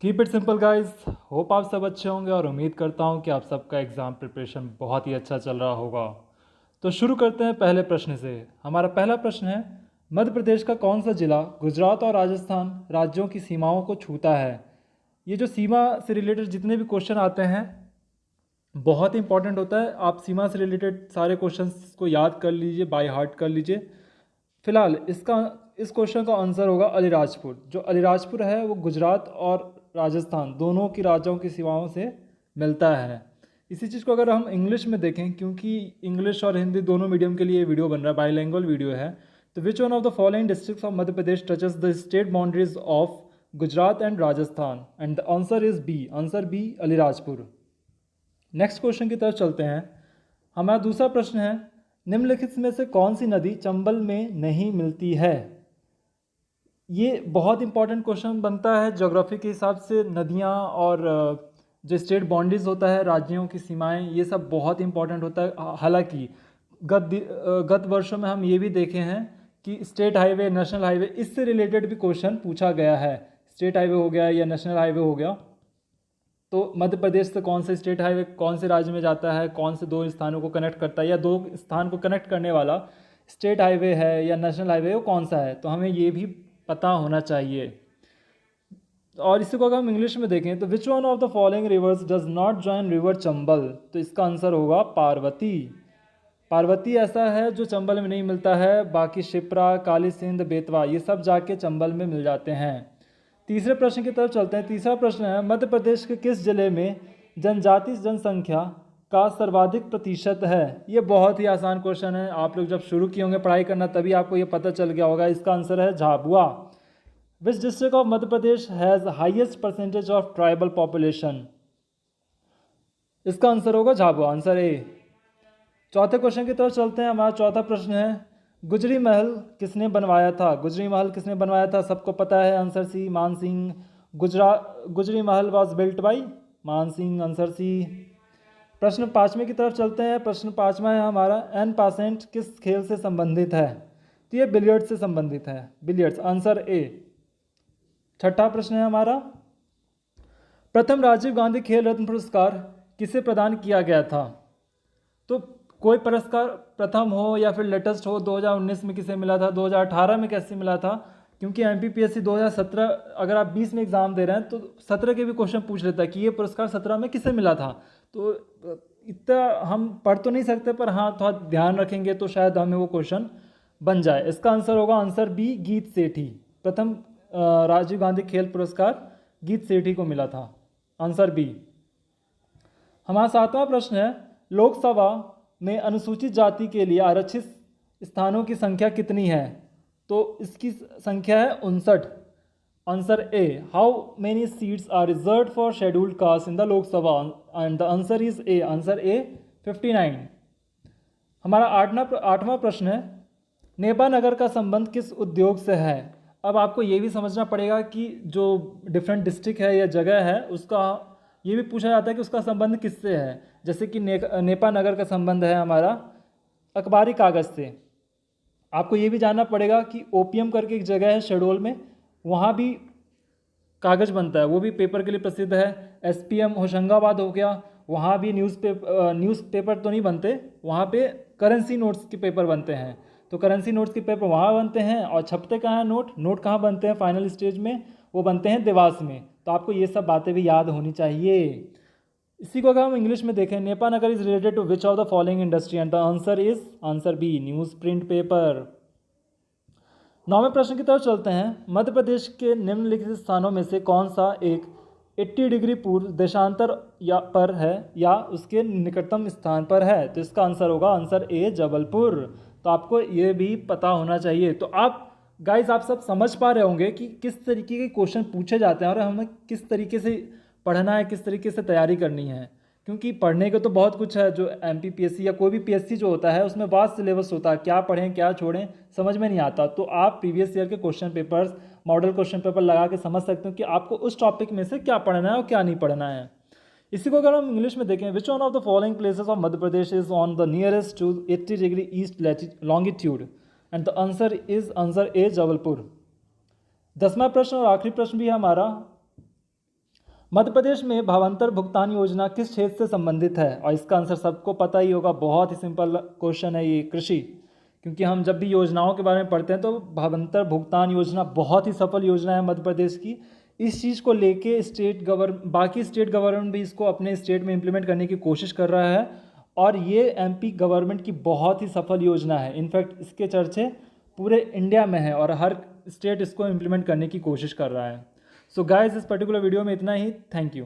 Keep it simple guys. Hope आप सब अच्छे होंगे और उम्मीद करता हूँ कि आप सबका एग्ज़ाम प्रिपरेशन बहुत ही अच्छा चल रहा होगा। तो शुरू करते हैं पहले प्रश्न से। हमारा पहला प्रश्न है, मध्य प्रदेश का कौन सा जिला गुजरात और राजस्थान राज्यों की सीमाओं को छूता है? ये जो सीमा से रिलेटेड जितने भी क्वेश्चन आते हैं बहुत इंपॉर्टेंट होता है। आप सीमा से रिलेटेड सारे क्वेश्चंस को याद कर लीजिए, बाय हार्ट कर लीजिए। फिलहाल इस क्वेश्चन का आंसर होगा अलीराजपुर। जो अलीराजपुर है वो गुजरात और राजस्थान दोनों की राज्यों की सीमाओं से मिलता है। इसी चीज़ को अगर हम इंग्लिश में देखें, क्योंकि इंग्लिश और हिंदी दोनों मीडियम के लिए वीडियो बन रहा है, बाईलैंग्वेज वीडियो है, तो which one of the following districts of Madhya Pradesh touches the state boundaries of Gujarat and Rajasthan? And the answer is B, answer B Alirajpur. Next question की तरफ चलते हैं। हमारा दूसरा प्रश्न है, निम्नलिखित में से कौन सी नदी चंबल में नहीं मिलती है? ये बहुत इंपॉर्टेंट क्वेश्चन बनता है ज्योग्राफी के हिसाब से। नदियाँ और जो स्टेट बाउंड्रीज होता है, राज्यों की सीमाएं, ये सब बहुत इंपॉर्टेंट होता है। हालांकि गत वर्षों में हम ये भी देखे हैं कि स्टेट हाईवे, नेशनल हाईवे, इससे रिलेटेड भी क्वेश्चन पूछा गया है। स्टेट हाईवे हो गया या नेशनल हाईवे हो गया, तो मध्य प्रदेश से कौन से स्टेट हाईवे कौन से राज्य में जाता है, कौन से दो स्थानों को कनेक्ट करता है, या दो स्थान को कनेक्ट करने वाला स्टेट हाईवे है या नेशनल हाईवे, वो कौन सा है, तो हमें ये भी पता होना चाहिए। और इसी को अगर हम इंग्लिश में देखें तो which one of the following rivers does not join river Chambal? तो इसका आंसर होगा पार्वती। पार्वती ऐसा है जो चंबल में नहीं मिलता है, बाकी शिप्रा, काली सिंध, बेतवा ये सब जाके चंबल में मिल जाते हैं। तीसरे प्रश्न की तरफ चलते हैं। तीसरा प्रश्न है, मध्य प्रदेश के किस जिले में जनजाति जनसंख्या का सर्वाधिक प्रतिशत है? ये बहुत ही आसान क्वेश्चन है। आप लोग जब शुरू किए होंगे पढ़ाई करना तभी आपको ये पता चल गया होगा। इसका आंसर है Jhabua. Which district of Madhya Pradesh has highest percentage of tribal population? इसका आंसर होगा झाबुआ, आंसर ए। चौथे क्वेश्चन की तरफ चलते हैं। हमारा चौथा प्रश्न है, गुजरी महल किसने बनवाया था? गुजरी महल किसने बनवाया था? सबको पता है, आंसर सी, मान सिंह। गुजरी महल वॉज बिल्ट बाई मान सिंह, आंसर सी। प्रश्न पाँचवें की तरफ चलते हैं। प्रश्न पाँचवा है हमारा, एन पासेंट किस खेल से संबंधित है? तो ये बिलियर्ड्स से संबंधित है, बिलियर्ड्स, आंसर ए। छठा प्रश्न है हमारा, प्रथम राजीव गांधी खेल रत्न पुरस्कार किसे प्रदान किया गया था? तो कोई पुरस्कार प्रथम हो या फिर लेटेस्ट हो, 2019 में किसे मिला था, 2018 में कैसे मिला था? क्योंकि एमपीपीएससी 2017, अगर आप 20 में एग्ज़ाम दे रहे हैं तो 17 के भी क्वेश्चन पूछ लेता है कि ये पुरस्कार 17 में किसे मिला था। तो इतना हम पढ़ तो नहीं सकते, पर हाँ थोड़ा ध्यान रखेंगे तो शायद हमें वो क्वेश्चन बन जाए। इसका आंसर होगा आंसर बी, गीत सेठी। प्रथम राजीव गांधी खेल पुरस्कार गीत सेठी को मिला था, आंसर बी। हमारा सातवां प्रश्न है, लोकसभा में अनुसूचित जाति के लिए आरक्षित स्थानों की संख्या कितनी है? तो इसकी संख्या है 59, answer A. How many seats are reserve for scheduled caste in the Lok Sabha? And the answer is A, answer A 59। हमारा आठवां प्रश्न है, नेपा नगर का संबंध किस उद्योग से है? अब आपको ये भी समझना पड़ेगा कि जो डिफरेंट डिस्ट्रिक्ट है या जगह है उसका ये भी पूछा जाता है कि उसका संबंध किससे है। जैसे कि नेपा नगर का संबंध है हमारा अखबारी कागज़ से। आपको ये भी जानना पड़ेगा कि ओपीएम करके एक जगह है शहडोल में, वहाँ भी कागज़ बनता है, वो भी पेपर के लिए प्रसिद्ध है। एसपीएम होशंगाबाद हो गया, वहाँ भी न्यूज़पेपर तो नहीं बनते, वहाँ पे करेंसी नोट्स के पेपर बनते हैं। तो करेंसी नोट्स के पेपर वहाँ बनते हैं, और छपते कहाँ हैं नोट कहाँ बनते हैं फाइनल स्टेज में? वो बनते हैं देवास में। तो आपको ये सब बातें भी याद होनी चाहिए। इसी को अगर हम इंग्लिश में देखें, Nepa Nagar is related to which of the following industry? And the answer is answer B, news print paper. नौवें प्रश्न की तरफ चलते हैं। मध्य प्रदेश के निम्नलिखित स्थानों में से कौन सा एक 80 डिग्री पूर्व देशांतर या पर है या उसके निकटतम स्थान पर है? तो इसका आंसर होगा आंसर ए, जबलपुर। तो आपको ये भी पता होना चाहिए। तो आप गाइस, आप सब समझ पा रहे होंगे कि किस तरीके के क्वेश्चन पूछे जाते हैं और हमें किस तरीके से पढ़ना है, किस तरीके से तैयारी करनी है। क्योंकि पढ़ने को तो बहुत कुछ है, जो एमपीपीएससी या कोई भी पीएससी जो होता है उसमें वास्ट सिलेबस होता है, क्या पढ़ें क्या छोड़ें समझ में नहीं आता। तो आप प्रीवियस ईयर के question papers, model question paper लगा के समझ सकते हो कि आपको उस टॉपिक में से क्या पढ़ना है और क्या नहीं पढ़ना है। इसी को अगर हम इंग्लिश में देखें, which one of the following places of Madhya Pradesh is on the nearest to 80 degree east longitude? And the answer is answer A, Jabalpur. 10वां प्रश्न और आखिरी प्रश्न भी है हमारा, मध्य प्रदेश में भावांतर भुगतान योजना किस क्षेत्र से संबंधित है? और इसका आंसर सबको पता ही होगा, बहुत ही सिंपल क्वेश्चन है ये, कृषि। क्योंकि हम जब भी योजनाओं के बारे में पढ़ते हैं तो भावांतर भुगतान योजना बहुत ही सफल योजना है मध्य प्रदेश की। इस चीज़ को लेके बाकी स्टेट गवर्नमेंट भी इसको अपने स्टेट में इम्प्लीमेंट करने की कोशिश कर रहा है, और ये एमपी गवर्नमेंट की बहुत ही सफल योजना है। इनफैक्ट इसके चर्चे पूरे इंडिया में है और हर स्टेट इसको इम्प्लीमेंट करने की कोशिश कर रहा है। सो गाइस, इस पर्टिकुलर वीडियो में इतना ही। Thank you.